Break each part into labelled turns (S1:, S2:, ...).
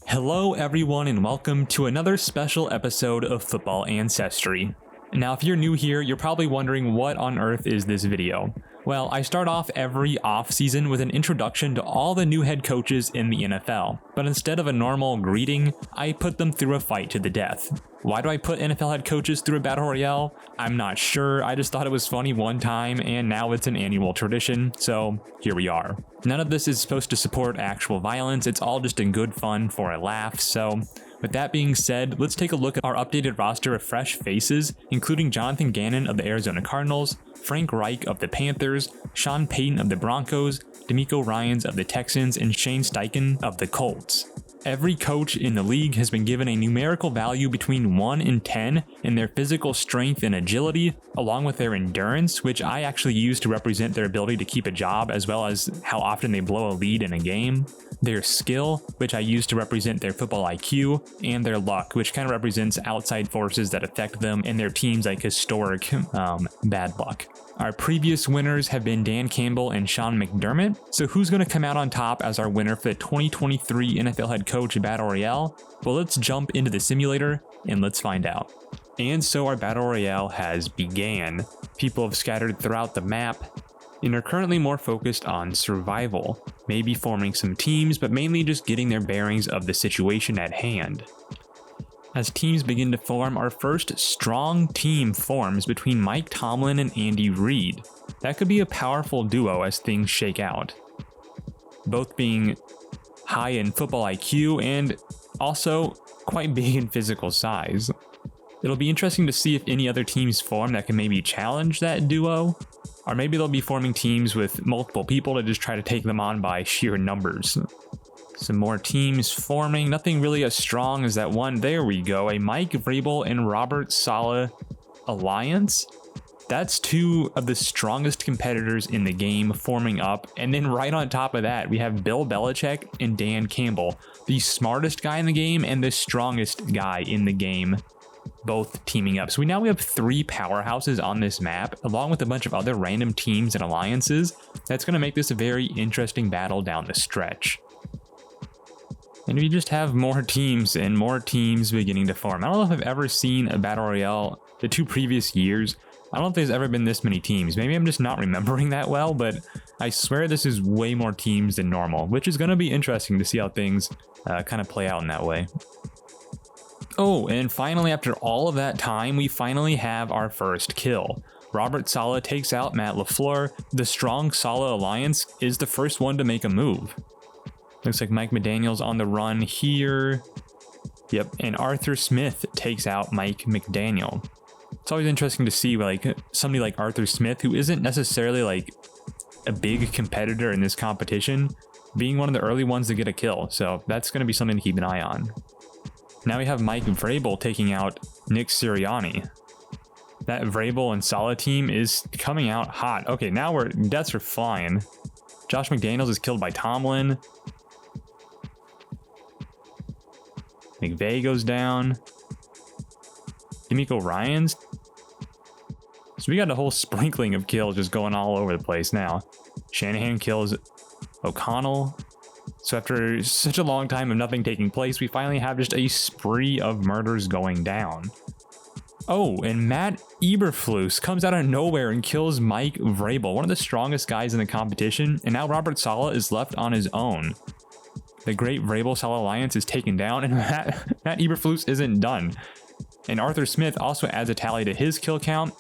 S1: Hello everyone and welcome to another special episode of Football Ancestry. Now if you're new here, you're probably wondering what on earth is this video. Well, I start off every offseason with an introduction to all the new head coaches in the NFL, but instead of a normal greeting, I put them through a fight to the death. Why do I put NFL head coaches through a battle royale? I'm not sure, I just thought it was funny one time and now it's an annual tradition, so here we are. None of this is supposed to support actual violence, it's all just in good fun for a laugh, so with that being said, let's take a look at our updated roster of fresh faces, including Jonathan Gannon of the Arizona Cardinals, Frank Reich of the Panthers, Sean Payton of the Broncos, D'Amico Ryans of the Texans, and Shane Steichen of the Colts. Every coach in the league has been given a numerical value between 1 and 10 in their physical strength and agility, along with their endurance, which I actually use to represent their ability to keep a job as well as how often they blow a lead in a game, their skill, which I use to represent their football IQ, and their luck, which kind of represents outside forces that affect them and their team's like historic bad luck. Our previous winners have been Dan Campbell and Sean McDermott, so who's going to come out on top as our winner for the 2023 NFL Head Coach Battle Royale? Well, let's jump into the simulator and let's find out. And so our Battle Royale has began. People have scattered throughout the map and are currently more focused on survival, maybe forming some teams, but mainly just getting their bearings of the situation at hand. As teams begin to form, our first strong team forms between Mike Tomlin and Andy Reid. That could be a powerful duo as things shake out. Both being high in football IQ and also quite big in physical size. It'll be interesting to see if any other teams form that can maybe challenge that duo, or maybe they'll be forming teams with multiple people to just try to take them on by sheer numbers. Some more teams forming, nothing really as strong as that one. There we go, a Mike Vrabel and Robert Saleh alliance. That's two of the strongest competitors in the game forming up. And then right on top of that, we have Bill Belichick and Dan Campbell, the smartest guy in the game and the strongest guy in the game, both teaming up. So we have 3 powerhouses on this map, along with a bunch of other random teams and alliances. That's going to make this a very interesting battle down the stretch. And we just have more teams and more teams beginning to form. I don't know if I've ever seen a Battle Royale the 2 previous years. I don't know if there's ever been this many teams. Maybe I'm just not remembering that well, but I swear this is way more teams than normal, which is going to be interesting to see how things kind of play out in that way. Oh, and finally, after all of that time, we finally have our first kill. Robert Saleh takes out Matt LaFleur. The strong Saleh alliance is the first one to make a move. Looks like Mike McDaniel's on the run here. Yep, and Arthur Smith takes out Mike McDaniel. It's always interesting to see like somebody like Arthur Smith, who isn't necessarily like a big competitor in this competition, being one of the early ones to get a kill. So that's going to be something to keep an eye on. Now we have Mike Vrabel taking out Nick Sirianni. That Vrabel and Saleh team is coming out hot. Okay, now deaths are flying. Josh McDaniels is killed by Tomlin. McVay goes down. D'Amico Ryans. So we got a whole sprinkling of kills just going all over the place now. Shanahan kills O'Connell. So after such a long time of nothing taking place, we finally have just a spree of murders going down. Oh, and Matt Eberflus comes out of nowhere and kills Mike Vrabel, one of the strongest guys in the competition, and now Robert Saleh is left on his own. The great Vrabel-Saleh alliance is taken down, and Matt Eberflus isn't done. And Arthur Smith also adds a tally to his kill count,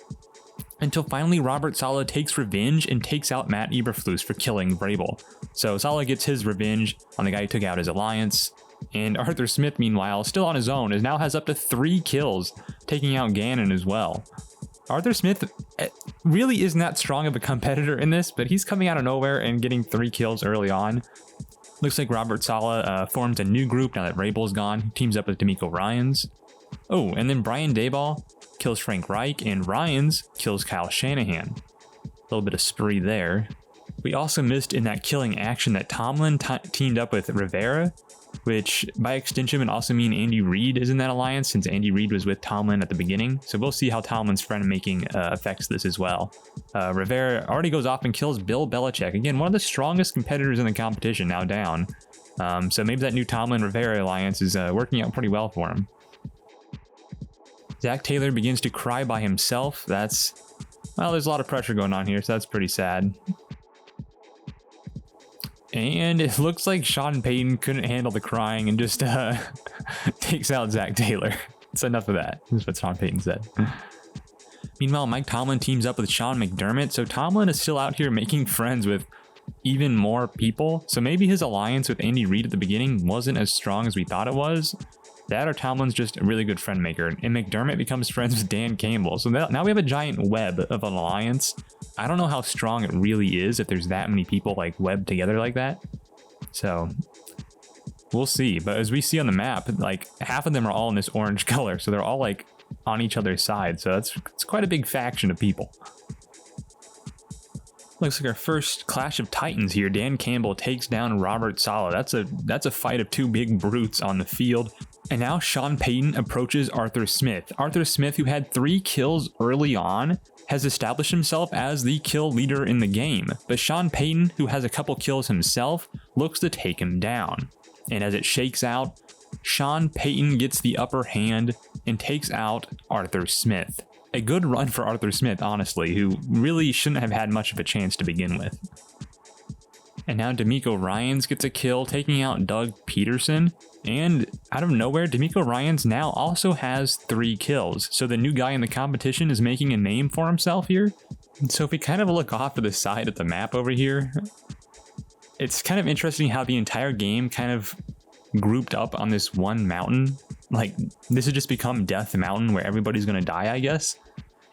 S1: until finally Robert Saleh takes revenge and takes out Matt Eberflus for killing Vrabel. So Saleh gets his revenge on the guy who took out his alliance, and Arthur Smith, meanwhile, still on his own, now has up to 3 kills, taking out Gannon as well. Arthur Smith really isn't that strong of a competitor in this, but he's coming out of nowhere and getting 3 kills early on. Looks like Robert Saleh forms a new group now that Vrabel's gone. He teams up with D'Amico Ryans. Oh, and then Brian Daboll kills Frank Reich, and Ryans kills Kyle Shanahan. A little bit of spree there. We also missed in that killing action that Tomlin teamed up with Rivera, which by extension would also mean Andy Reid is in that alliance, since Andy Reid was with Tomlin at the beginning. So we'll see how Tomlin's friend making affects this as well. Rivera already goes off and kills Bill Belichick. Again, one of the strongest competitors in the competition, now down. So maybe that new Tomlin-Rivera alliance is working out pretty well for him. Zach Taylor begins to cry by himself. Well, there's a lot of pressure going on here, so that's pretty sad. And it looks like Sean Payton couldn't handle the crying and just takes out Zach Taylor. It's enough of that. That's what Sean Payton said. Meanwhile, Mike Tomlin teams up with Sean McDermott. So Tomlin is still out here making friends with even more people. So maybe his alliance with Andy Reid at the beginning wasn't as strong as we thought it was. That or Tomlin's just a really good friend maker. And McDermott becomes friends with Dan Campbell. So now we have a giant web of an alliance. I don't know how strong it really is if there's that many people like webbed together like that. So we'll see. But as we see on the map, like half of them are all in this orange color. So they're all like on each other's side. So it's quite a big faction of people. Looks like our first clash of titans here. Dan Campbell takes down Robert Saleh. That's a fight of two big brutes on the field. And now Sean Payton approaches Arthur Smith. Arthur Smith, who had 3 kills early on, has established himself as the kill leader in the game. But Sean Payton, who has a couple kills himself, looks to take him down. And as it shakes out, Sean Payton gets the upper hand and takes out Arthur Smith. A good run for Arthur Smith, honestly, who really shouldn't have had much of a chance to begin with. And now D'Amico Ryans gets a kill, taking out Doug Peterson. And out of nowhere, D'Amico Ryans now also has 3 kills. So the new guy in the competition is making a name for himself here. And so if we kind of look off to the side of the map over here, it's kind of interesting how the entire game kind of grouped up on this one mountain. Like, this has just become Death Mountain where everybody's gonna die, I guess.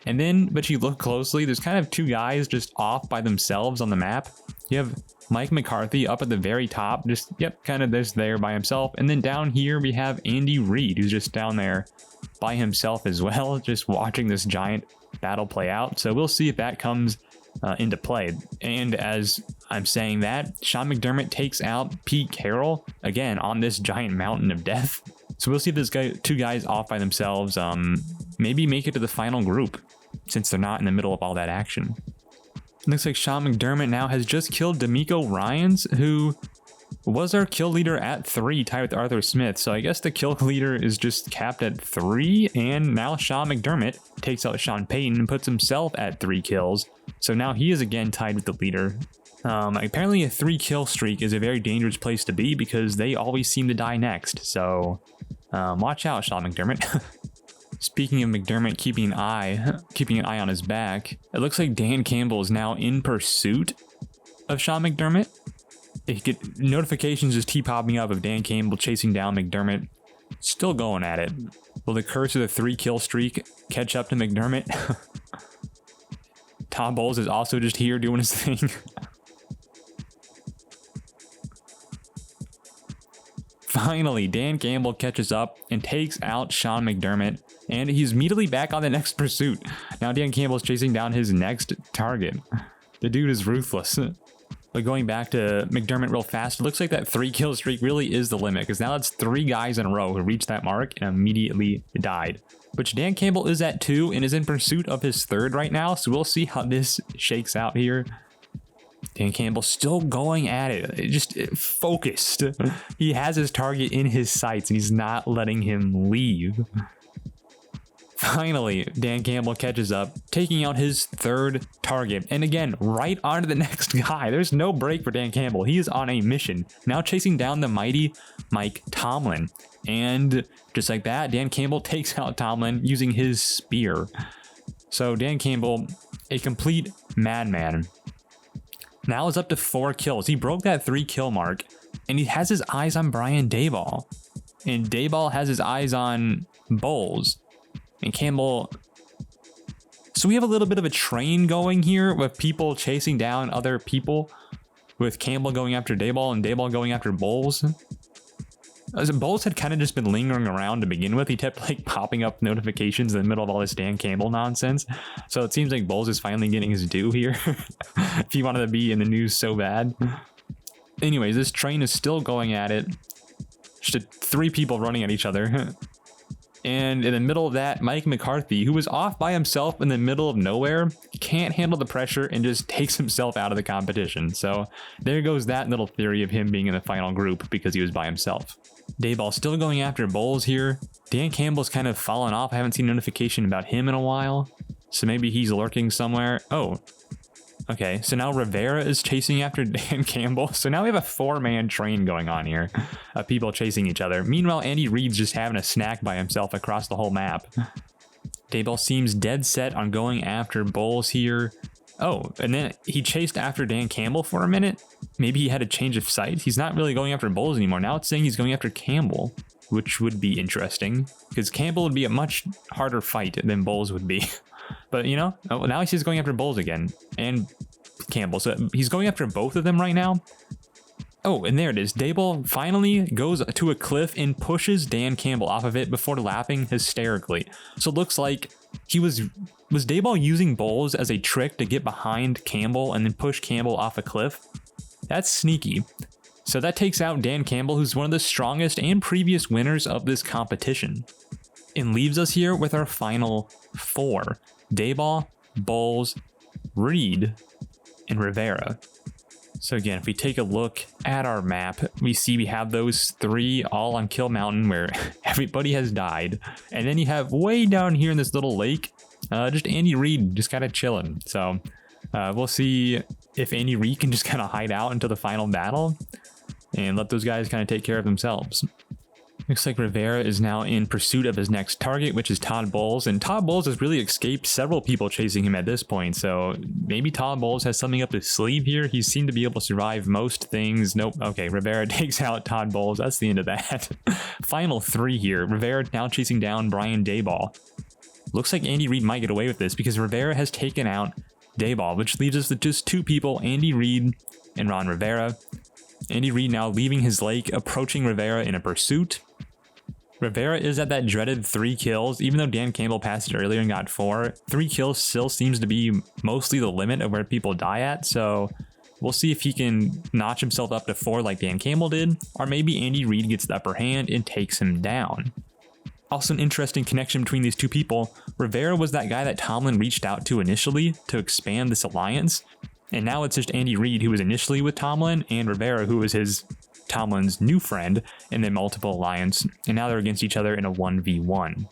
S1: And then, but you look closely, there's kind of 2 guys just off by themselves on the map. You have Mike McCarthy up at the very top, just, yep, kind of just there by himself. And then down here we have Andy Reid, who's just down there by himself as well, just watching this giant battle play out. So we'll see if that comes into play. And as I'm saying that, Sean McDermott takes out Pete Carroll, again, on this giant mountain of death. So we'll see if this 2 guys off by themselves maybe make it to the final group, since they're not in the middle of all that action. Looks like Sean McDermott now has just killed D'Amico Ryans, who was our kill leader at 3, tied with Arthur Smith. So I guess the kill leader is just capped at 3, and now Sean McDermott takes out Sean Payton and puts himself at 3 kills. So now he is again tied with the leader. Apparently a 3 kill streak is a very dangerous place to be because they always seem to die next. So watch out, Sean McDermott. Speaking of McDermott keeping an eye on his back, it looks like Dan Campbell is now in pursuit of Sean McDermott. You get notifications just keep popping up of Dan Campbell chasing down McDermott. Still going at it. Will the curse of the 3 kill streak catch up to McDermott? Tom Bowles is also just here doing his thing. Finally, Dan Campbell catches up and takes out Sean McDermott, and he's immediately back on the next pursuit. Now Dan Campbell's chasing down his next target. The dude is ruthless. But going back to McDermott real fast, it looks like that 3 kill streak really is the limit, because now that's 3 guys in a row who reached that mark and immediately died. Which Dan Campbell is at 2 and is in pursuit of his 3rd right now, so we'll see how this shakes out here. Dan Campbell still going at it, just focused. He has his target in his sights and he's not letting him leave. Finally, Dan Campbell catches up, taking out his 3rd target. And again, right onto the next guy. There's no break for Dan Campbell. He is on a mission. Now chasing down the mighty Mike Tomlin. And just like that, Dan Campbell takes out Tomlin using his spear. So Dan Campbell, a complete madman. Now is up to 4 kills. He broke that 3 kill mark, and he has his eyes on Brian Daboll. And Daboll has his eyes on Bowles. And Campbell... So we have a little bit of a train going here with people chasing down other people, with Campbell going after Daboll and Daboll going after Bowles. As Bowles had kind of just been lingering around to begin with. He kept like popping up notifications in the middle of all this Dan Campbell nonsense. So it seems like Bowles is finally getting his due here. If he wanted to be in the news so bad. Anyways, this train is still going at it. Just 3 people running at each other. And in the middle of that, Mike McCarthy, who was off by himself in the middle of nowhere, can't handle the pressure and just takes himself out of the competition. So there goes that little theory of him being in the final group because he was by himself. Dayball still going after Bowles here. Dan Campbell's kind of fallen off. I haven't seen notification about him in a while. So maybe he's lurking somewhere. Oh, okay. So now Rivera is chasing after Dan Campbell. So now we have a 4-man train going on here of people chasing each other. Meanwhile, Andy Reid's just having a snack by himself across the whole map. Dayball seems dead set on going after Bowles here. Oh, and then he chased after Dan Campbell for a minute. Maybe he had a change of sight. He's not really going after Bowles anymore. Now it's saying he's going after Campbell, which would be interesting because Campbell would be a much harder fight than Bowles would be. But, you know, now he's going after Bowles again and Campbell. So he's going after both of them right now. Oh, and there it is. Dayball finally goes to a cliff and pushes Dan Campbell off of it before laughing hysterically. So it looks like he was Dayball using Bowles as a trick to get behind Campbell and then push Campbell off a cliff? That's sneaky. So that takes out Dan Campbell, who's one of the strongest and previous winners of this competition. And leaves us here with our final 4. Dayball, Bowles, Reid, and Rivera. So again, if we take a look at our map, we see we have those 3 all on Kill Mountain where everybody has died. And then you have way down here in this little lake, just Andy Reid just kind of chilling. So we'll see if Andy Reid can just kind of hide out until the final battle and let those guys kind of take care of themselves. Looks like Rivera is now in pursuit of his next target, which is Todd Bowles. And Todd Bowles has really escaped several people chasing him at this point. So maybe Todd Bowles has something up his sleeve here. He seemed to be able to survive most things. Nope. Okay, Rivera takes out Todd Bowles. That's the end of that. Final 3 here. Rivera now chasing down Brian Dayball. Looks like Andy Reid might get away with this because Rivera has taken out Dayball, which leaves us with just 2 people, Andy Reid and Ron Rivera. Andy Reid now leaving his lake, approaching Rivera in a pursuit. Rivera is at that dreaded 3 kills, even though Dan Campbell passed it earlier and got 4. 3 kills still seems to be mostly the limit of where people die at, so we'll see if he can notch himself up to 4 like Dan Campbell did, or maybe Andy Reid gets the upper hand and takes him down. Also an interesting connection between these 2 people. Rivera was that guy that Tomlin reached out to initially to expand this alliance, and now it's just Andy Reid who was initially with Tomlin and Rivera who was Tomlin's new friend in the multiple alliance, and now they're against each other in a 1v1.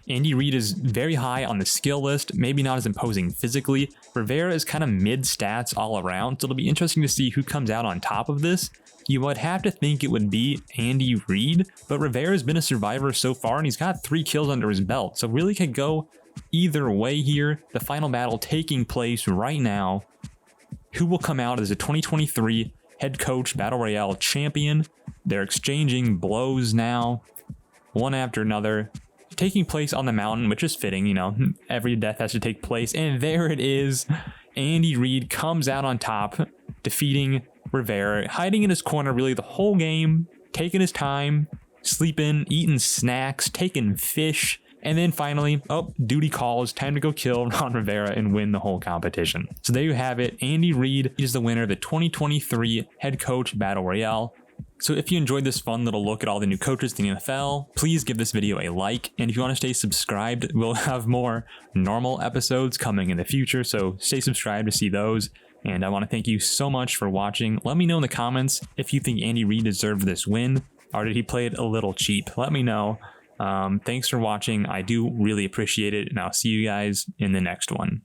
S1: Andy Reid is very high on the skill list, maybe not as imposing physically. Rivera is kind of mid stats all around, so it'll be interesting to see who comes out on top of this. You would have to think it would be Andy Reid, but Rivera's been a survivor so far and he's got 3 kills under his belt, so really could go either way here. The final battle taking place right now. Who will come out as a 2023 head coach Battle Royale champion? They're exchanging blows now, one after another, taking place on the mountain, which is fitting, you know, every death has to take place. And there it is. Andy Reid comes out on top, defeating Rivera, hiding in his corner really the whole game, taking his time, sleeping, eating snacks, taking fish. And then finally, duty calls, time to go kill Ron Rivera and win the whole competition. So there you have it. Andy Reid is the winner of the 2023 head coach Battle Royale. So if you enjoyed this fun little look at all the new coaches in the NFL, please give this video a like. And if you want to stay subscribed, we'll have more normal episodes coming in the future. So stay subscribed to see those. And I want to thank you so much for watching. Let me know in the comments if you think Andy Reid deserved this win, or did he play it a little cheap? Let me know. Thanks for watching. I do really appreciate it, and I'll see you guys in the next one.